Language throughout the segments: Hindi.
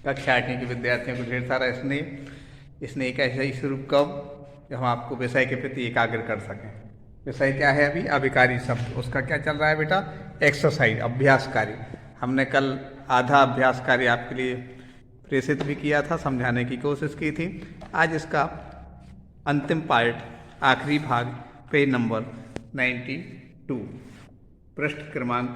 कक्षा 8वीं के विद्यार्थियों को ढेर सारा स्नेह एक ऐसा ही स्वरूप कब जो हम आपको विषय के प्रति एकाग्र कर सकें। विषय क्या है अभी? अभिकारी शब्द। उसका क्या चल रहा है बेटा? एक्सरसाइज, अभ्यास कार्य। हमने कल आधा अभ्यास कार्य आपके लिए प्रेषित भी किया था, समझाने की कोशिश की थी। आज इसका अंतिम पार्ट, आखिरी भाग, पेज नंबर 92, पृष्ठ क्रमांक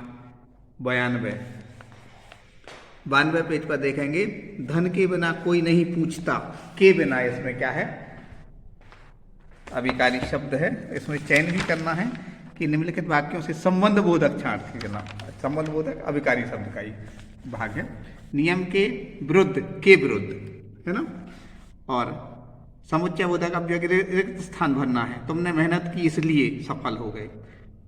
92 पेज पर देखेंगे। धन के बिना कोई नहीं पूछता। के बिना इसमें क्या है? अभिकारी शब्द है। इसमें चयन भी करना है कि निम्नलिखित वाक्यों से संबंध बोधक छांट के ना, संबंध बोधक अभिकारी शब्द का ही भाग है। नियम के विरुद्ध, के विरुद्ध, है ना। और समुच्चय बोधक अव्यय रिक्त स्थान भरना है। तुमने मेहनत की इसलिए सफल हो गए।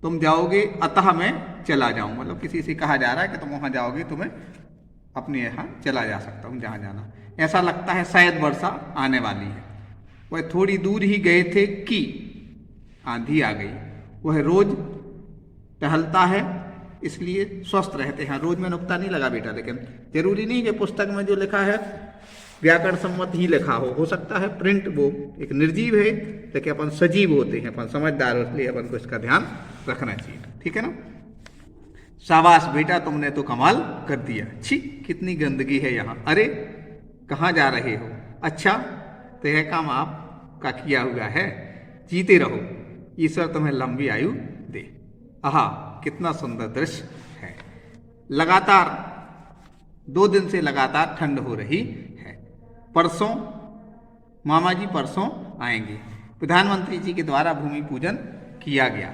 तुम जाओगे अतः मैं चला जाऊं, मतलब किसी से कहा जा रहा है कि तुम वहां जाओगे, तुम्हें अपने यहाँ चला जा सकता हूँ जहाँ जाना। ऐसा लगता है शायद वर्षा आने वाली है। वह थोड़ी दूर ही गए थे कि आंधी आ गई। वह रोज टहलता है इसलिए स्वस्थ रहते हैं। रोज में नुक्ता नहीं लगा बेटा, लेकिन जरूरी नहीं कि पुस्तक में जो लिखा है व्याकरण सम्मत ही लिखा हो सकता है प्रिंट वो एक निर्जीव है, लेकिन अपन सजीव होते हैं, अपन समझदार, इसलिए अपन को इसका ध्यान रखना चाहिए। ठीक है ना। शाबाश बेटा, तुमने तो कमाल कर दिया। छी, कितनी गंदगी है यहाँ। अरे कहाँ जा रहे हो? अच्छा, तो यह काम आपका किया हुआ है। जीते रहो, ईश्वर तुम्हें लंबी आयु दे। आहा, कितना सुंदर दृश्य है। लगातार 2 दिन से लगातार ठंड हो रही है। परसों मामा जी परसों आएंगे। प्रधानमंत्री जी के द्वारा भूमि पूजन किया गया।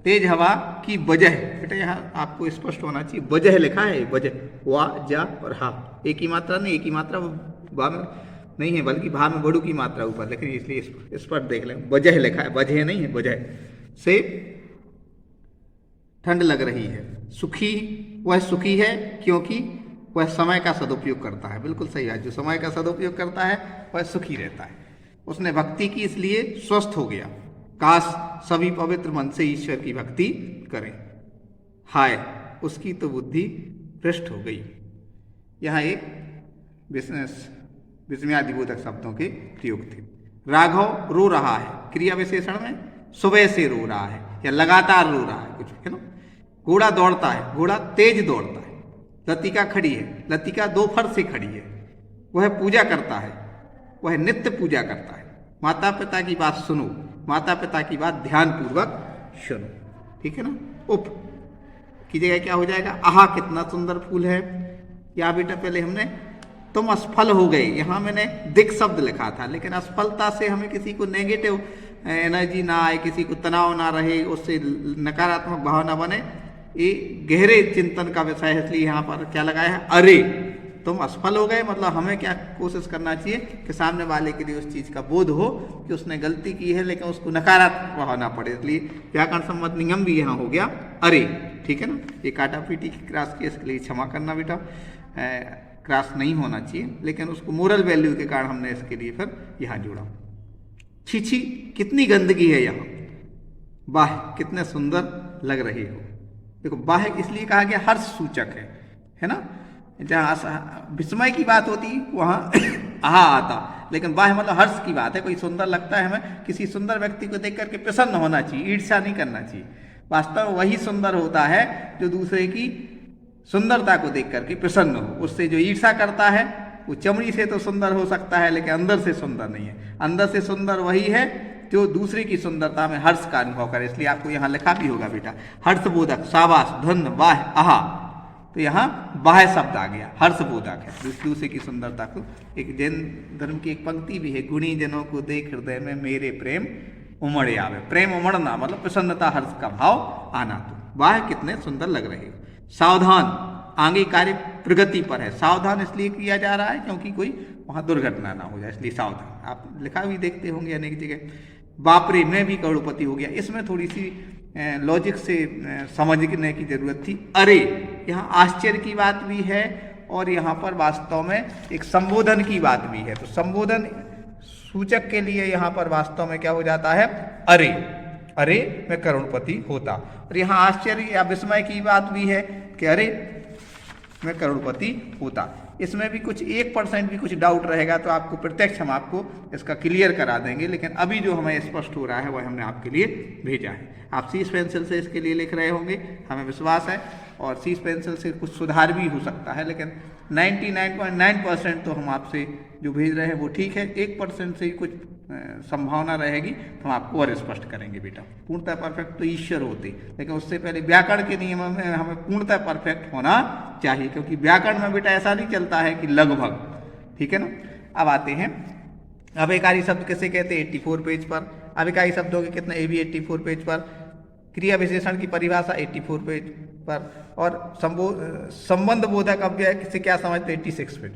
तेज हवा की वजह, बेटा यहाँ आपको स्पष्ट होना चाहिए, वजह लिखा है, वजह, वा, जा और हा, एक ही मात्रा नहीं, एक ही मात्रा भा में नहीं है, बल्कि भा में बड़ू की मात्रा ऊपर, लेकिन इसलिए स्पष्ट देख लें, वजह लिखा है, वजह नहीं है, वजह से ठंड लग रही है। सुखी, वह सुखी है क्योंकि वह समय का सदुपयोग करता है। बिल्कुल सही है, जो समय का सदुपयोग करता है वह सुखी रहता है। उसने भक्ति की इसलिए स्वस्थ हो गया। काश सभी पवित्र मन से ईश्वर की भक्ति करें। हाय, उसकी तो बुद्धि भ्रष्ट हो गई। यहाँ एक विस्मयादिबोधक शब्दों के प्रयोग थे। राघव रो रहा है, क्रिया विशेषण में सुबह से रो रहा है या लगातार रो रहा है, कुछ है ना। घोड़ा दौड़ता है, घोड़ा तेज दौड़ता है। लतिका खड़ी है, लतिका दोपहर से खड़ी है। वह पूजा करता है, वह नित्य पूजा करता है। माता पिता की बात सुनो, माता पिता की बात ध्यान पूर्वक सुनो। ठीक है ना। उप की जगह क्या हो जाएगा? आहा, कितना सुंदर फूल है। या बेटा पहले हमने तुम असफल हो गए, यहाँ मैंने दिक शब्द लिखा था, लेकिन असफलता से हमें किसी को नेगेटिव एनर्जी ना आए, किसी को तनाव ना रहे, उससे नकारात्मक भाव ना बने, ये गहरे चिंतन का विषय है, इसलिए यहाँ पर क्या लगाया है? अरे तुम असफल हो गए। मतलब हमें क्या कोशिश करना चाहिए कि सामने वाले के लिए उस चीज का बोध हो कि उसने गलती की है, लेकिन उसको नकारात्मक भाव ना पड़े, इसलिए व्याकरण सम्मत नियम भी यहाँ हो गया अरे। ठीक है ना। ये काटा पीटी की क्रॉस के, इसके लिए क्षमा करना बेटा, क्रॉस नहीं होना चाहिए, लेकिन उसको मोरल वैल्यू के कारण हमने इसके लिए फिर यहाँ जोड़ा। छी छी, कितनी गंदगी है यहाँ। वाह, कितने सुंदर लग रहे हो। देखो, वाह इसलिए कहा गया हर्ष सूचक है ना। जहाँ विस्मय की बात होती वहाँ आहा आता, लेकिन वाह मतलब हर्ष की बात है। कोई सुंदर लगता है, हमें किसी सुंदर व्यक्ति को देख करके प्रसन्न होना चाहिए, ईर्ष्या नहीं करना चाहिए। वास्तव में वही सुंदर होता है जो दूसरे की सुंदरता को देख करके प्रसन्न हो। उससे जो ईर्ष्या करता है वो चमड़ी से तो सुंदर हो सकता है, लेकिन अंदर से सुंदर नहीं है। अंदर से सुंदर वही है जो दूसरे की सुंदरता में हर्ष का अनुभव करे। इसलिए आपको यहाँ लिखा भी होगा बेटा, हर्षबोधक, शाबाश, धन, वाह, आहा। तो यहाँ वाह शब्द आ गया, हर्षबोधक है, दूसरे की सुंदरता को। एक जैन धर्म की एक पंक्ति भी है, गुणी जनों को देख हृदय में मेरे प्रेम उमड़ आवे। प्रेम उमड़ना मतलब प्रसन्नता, हर्ष का भाव आना। तो वाह कितने सुंदर लग रहे हो। सावधान, आगे कार्य प्रगति पर है। सावधान इसलिए किया जा रहा है क्योंकि कोई वहां दुर्घटना ना हो जाए, इसलिए सावधान। आप लिखा भी देखते होंगे अनेक जगह। बापरे, मैं भी करोड़पति हो गया। इसमें थोड़ी सी लॉजिक से समझने की जरूरत थी। अरे, यहाँ आश्चर्य की बात भी है और यहाँ पर वास्तव में एक संबोधन की बात भी है। तो संबोधन सूचक के लिए यहाँ पर वास्तव में क्या हो जाता है? अरे, अरे मैं करोड़पति होता। और यहाँ आश्चर्य या विस्मय की बात भी है कि अरे मैं करोड़पति होता। इसमें भी कुछ 1% भी कुछ डाउट रहेगा तो आपको प्रत्यक्ष हम आपको इसका क्लियर करा देंगे, लेकिन अभी जो हमें स्पष्ट हो रहा है वह हमने आपके लिए भेजा है। आप सीस पेंसिल से इसके लिए लिख रहे होंगे, हमें विश्वास है, और सीस पेंसिल से कुछ सुधार भी हो सकता है, लेकिन 99.9% तो हम आपसे जो भेज रहे हैं वो ठीक है। 1% से ही कुछ संभावना रहेगी तो हम आपको और स्पष्ट करेंगे बेटा। पूर्णतः परफेक्ट तो ईश्वर होते, लेकिन उससे पहले व्याकरण के नियम में हमें पूर्णतः परफेक्ट होना चाहिए, क्योंकि व्याकरण में बेटा ऐसा नहीं चलता है कि लगभग, ठीक है ना। अब आते हैं अभिकारी शब्द किसे कहते हैं, 84 पेज पर। अभिकारी शब्दों के कितने, ये भी 84 पेज पर। क्रिया विशेषण की परिभाषा 84 पेज पर। और संबंध बोधक अव्यय किसे क्या समझते, 86 पेज।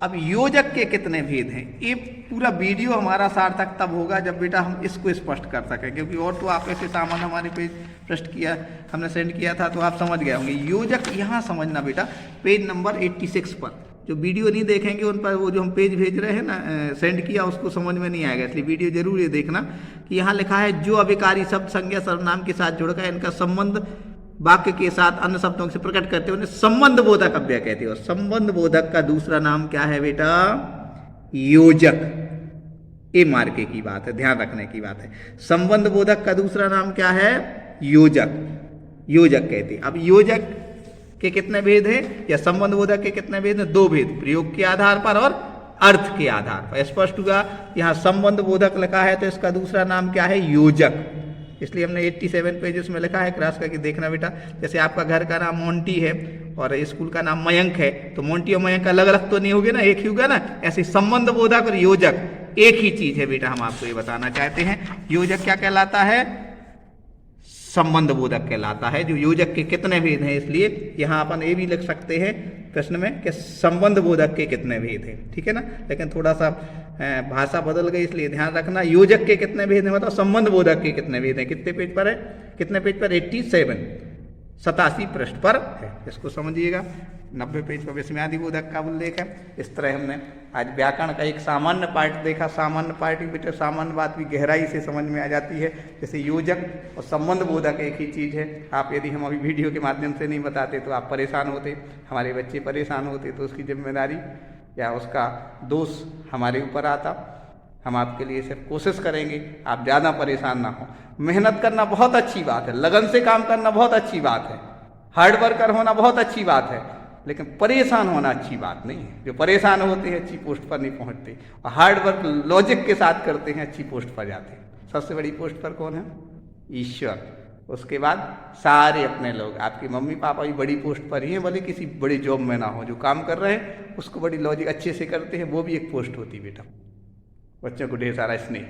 अब योजक के कितने भेद हैं, ये पूरा वीडियो हमारा सार्थक तब होगा जब बेटा हम इसको स्पष्ट कर सकें, क्योंकि और तो आप ऐसे सामान हमारे पेज पृष्ठ किया, हमने सेंड किया था तो आप समझ गए होंगे। योजक यहाँ समझना बेटा, पेज नंबर 86 पर। जो वीडियो नहीं देखेंगे उन पर वो जो हम पेज भेज रहे हैं ना, सेंड किया, उसको समझ में नहीं आएगा, इसलिए वीडियो जरूर ये देखना कि यहाँ लिखा है जो अभिकारी शब्द संज्ञा सर्वनाम के साथ जुड़कर इनका संबंध वाक्य के साथ अन्य शब्दों से प्रकट करते हैं उन्हें संबंध बोधक अव्यय कहते हैं। और संबंध बोधक का दूसरा नाम क्या है बेटा, योजक। ये मार्के की बात है, ध्यान रखने की बात है। संबंध बोधक का दूसरा नाम क्या है, योजक। योजक कहते हैं। अब योजक के कितने भेद हैं, या संबंध बोधक के कितने भेद हैं, 2 भेद, प्रयोग के आधार पर और अर्थ के आधार पर। स्पष्ट हुआ, यहाँ संबंध बोधक लिखा है तो इसका दूसरा नाम क्या है, योजक। इसलिए हमने 87 पेजेस में लिखा है, क्रॉस करके देखना बेटा। जैसे आपका घर का नाम मोंटी है और स्कूल का नाम मयंक है, तो मोंटी और मयंक अलग अलग तो नहीं होगे ना, एक ही होगा ना। ऐसे संबंध बोधक और योजक एक ही चीज है बेटा, हम आपको ये बताना चाहते हैं। योजक क्या कहलाता है, संबंध बोधक कहलाता है। जो योजक के कितने भेद हैं, इसलिए यहाँ अपन ये भी लिख सकते हैं प्रश्न में कि संबंध बोधक के कितने भेद हैं, ठीक है ना। लेकिन थोड़ा सा भाषा बदल गई, इसलिए ध्यान रखना। योजक के कितने भेद हैं बताओ, संबंध बोधक के कितने भेद हैं, कितने पेज पर है, कितने पेज पर, 87, 87 पृष्ठ पर है। इसको समझिएगा। 90 पेज पर विस्मयादि बोधक का उल्लेख है। इस तरह हमने आज व्याकरण का एक सामान्य पार्ट देखा। सामान्य पार्ट बेटा, सामान्य बात भी गहराई से समझ में आ जाती है। जैसे योजक और संबंध बोधक एक ही चीज़ है। आप यदि हम अभी वीडियो के माध्यम से नहीं बताते तो आप परेशान होते, हमारे बच्चे परेशान होते, तो उसकी जिम्मेदारी या उसका दोष हमारे ऊपर आता। हम आपके लिए सिर्फ कोशिश करेंगे आप ज़्यादा परेशान ना हो। मेहनत करना बहुत अच्छी बात है, लगन से काम करना बहुत अच्छी बात है, हार्ड वर्कर होना बहुत अच्छी बात है, लेकिन परेशान होना अच्छी बात नहीं है। जो परेशान होते हैं अच्छी पोस्ट पर नहीं पहुंचते, और हार्ड वर्क लॉजिक के साथ करते हैं अच्छी पोस्ट पर जाते हैं। सबसे बड़ी पोस्ट पर कौन है, ईश्वर। उसके बाद सारे अपने लोग, आपकी मम्मी पापा भी बड़ी पोस्ट पर ही हैं, भले किसी बड़ी जॉब में ना हो। जो काम कर रहे हैं उसको बड़ी लॉजिक अच्छे से करते हैं, वो भी एक पोस्ट होती है बेटा। बच्चों को ढेर सारा स्नेह।